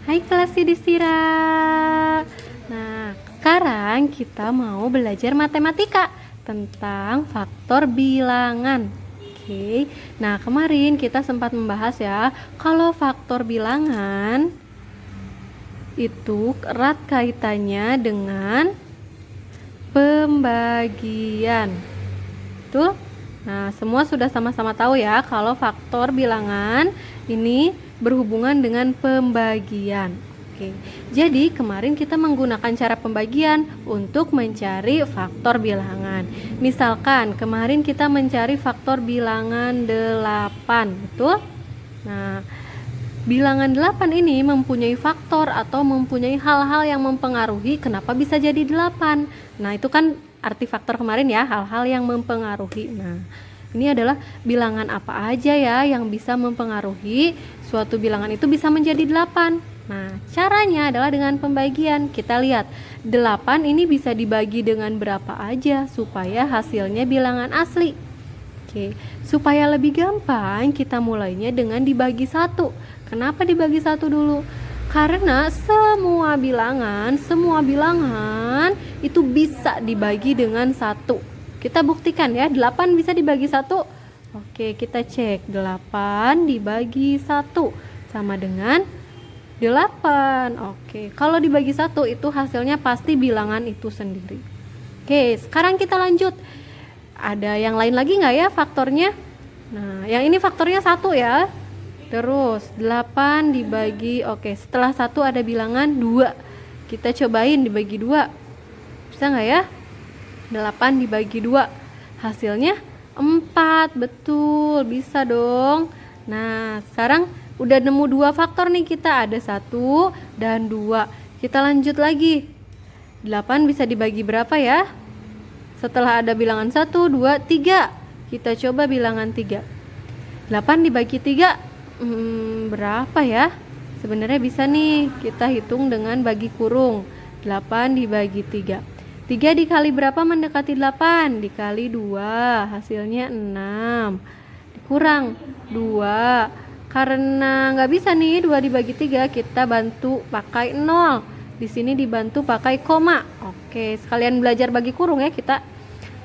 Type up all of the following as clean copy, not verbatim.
Hai kelas Yudhistira. Nah, sekarang kita mau belajar matematika tentang faktor bilangan. Oke. Nah, kemarin kita sempat membahas ya, kalau faktor bilangan itu erat kaitannya dengan pembagian. Tuh. Nah, semua sudah sama-sama tahu ya kalau faktor bilangan ini berhubungan dengan pembagian. Oke. Jadi, kemarin kita menggunakan cara pembagian untuk mencari faktor bilangan. Misalkan, kemarin kita mencari faktor bilangan 8, betul? Nah, bilangan 8 ini mempunyai faktor atau mempunyai hal-hal yang mempengaruhi kenapa bisa jadi 8. Nah, itu kan arti faktor kemarin ya, hal-hal yang mempengaruhi. Nah, ini adalah bilangan apa aja ya yang bisa mempengaruhi suatu bilangan itu bisa menjadi 8. Nah, caranya adalah dengan pembagian. Kita lihat, 8 ini bisa dibagi dengan berapa aja supaya hasilnya bilangan asli. Oke, supaya lebih gampang kita mulainya dengan dibagi 1. Kenapa dibagi 1 dulu? Karena semua bilangan itu bisa dibagi dengan 1. Kita buktikan ya, 8 bisa dibagi 1. Oke, kita cek. 8 dibagi 1 sama dengan 8. Oke, kalau dibagi 1 itu hasilnya pasti bilangan itu sendiri. Oke, sekarang kita lanjut. Ada yang lain lagi nggak ya faktornya? Nah, yang ini faktornya 1 ya. Terus 8 dibagi, oke, setelah 1 ada bilangan 2. Kita cobain dibagi 2. Bisa nggak ya? 8 dibagi 2. Hasilnya 4. Betul, bisa dong. Nah, sekarang udah nemu 2 faktor nih kita. Ada 1 dan 2. Kita lanjut lagi. 8 bisa dibagi berapa ya? Setelah ada bilangan 1, 2, 3. Kita coba bilangan 3. 8 dibagi 3 berapa ya? Sebenarnya bisa nih kita hitung dengan bagi kurung. 8 dibagi 3. 3 dikali berapa mendekati 8? Dikali 2, hasilnya 6. Dikurang 2. Karena nggak bisa nih 2 dibagi 3, kita bantu pakai 0. Di sini dibantu pakai koma. Oke, sekalian belajar bagi kurung ya kita.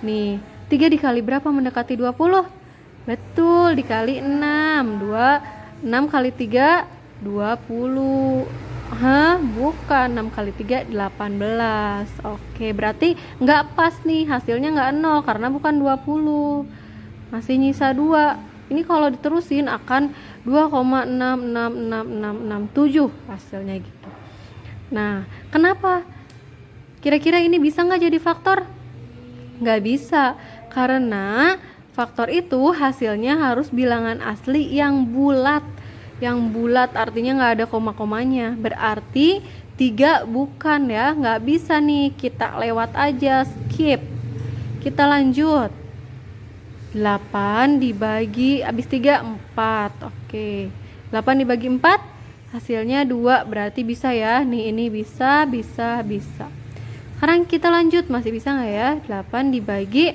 Nih, 3 dikali berapa mendekati 20? Betul, dikali 6. 6 kali 3, 20. Bukan, 6 kali 3, 18. Oke, berarti nggak pas nih, hasilnya nggak 0 karena bukan 20. Masih nyisa 2. Ini kalau diterusin akan 2,66667 hasilnya gitu. Nah, kenapa? Kira-kira ini bisa nggak jadi faktor? Nggak bisa, karena faktor itu hasilnya harus bilangan asli yang bulat. Yang bulat artinya nggak ada koma-komanya. Berarti 3 bukan ya, nggak bisa nih, kita lewat aja, skip. Kita lanjut. 8 dibagi, habis 3, 4. Oke, 8 dibagi 4, hasilnya 2, berarti bisa ya. Nih, ini bisa. Sekarang kita lanjut, masih bisa nggak ya? 8 dibagi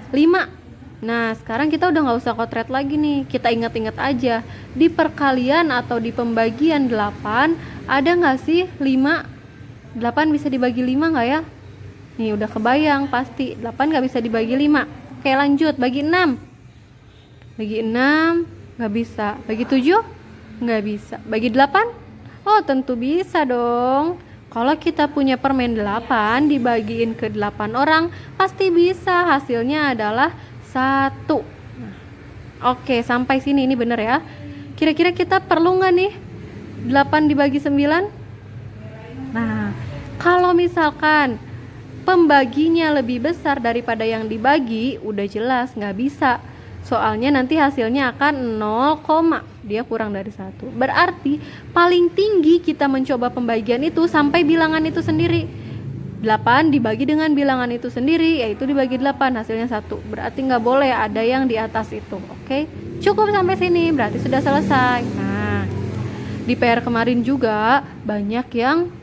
5. Nah, sekarang kita udah nggak usah kotret lagi nih. Kita ingat-ingat aja, di perkalian atau di pembagian 8, ada nggak sih 5? 8 bisa dibagi 5 nggak ya? Nih, udah kebayang pasti. 8 nggak bisa dibagi 5. Oke, lanjut. Bagi 6. Bagi 6, nggak bisa. Bagi 7, nggak bisa. Bagi 8? Oh, tentu bisa dong. Kalau kita punya permen 8, dibagiin ke 8 orang, pasti bisa. Hasilnya adalah 1. Nah, oke, sampai sini ini bener ya. Kira-kira kita perlu nggak nih 8 dibagi 9? Nah, kalau misalkan pembaginya lebih besar daripada yang dibagi, udah jelas nggak bisa. Soalnya nanti hasilnya akan 0, dia kurang dari 1. Berarti paling tinggi kita mencoba pembagian itu sampai bilangan itu sendiri. 8 dibagi dengan bilangan itu sendiri, yaitu dibagi 8, hasilnya 1. Berarti nggak boleh ada yang di atas itu. Oke, cukup sampai sini, berarti sudah selesai. Nah, di PR kemarin juga banyak yang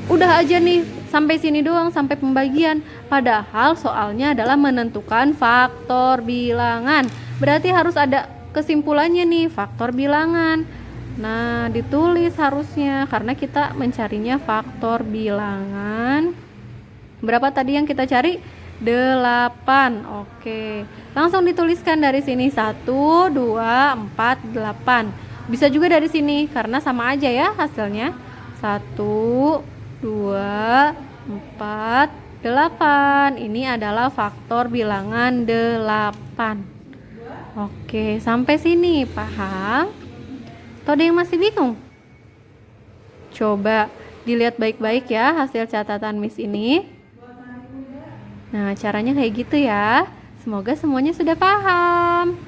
udah aja nih sampai sini doang, sampai pembagian. Padahal soalnya adalah menentukan faktor bilangan. Berarti harus ada kesimpulannya nih, faktor bilangan. Nah, ditulis harusnya karena kita mencarinya faktor bilangan. Berapa tadi yang kita cari? 8. Oke. Langsung dituliskan dari sini 1, 2, 4, 8. Bisa juga dari sini karena sama aja ya hasilnya. 1, 2, 4, 8. Ini adalah faktor bilangan 8. Oke, sampai sini paham? Atau ada yang masih bingung? Coba dilihat baik-baik ya hasil catatan Miss ini. Nah, caranya kayak gitu ya. Semoga semuanya sudah paham.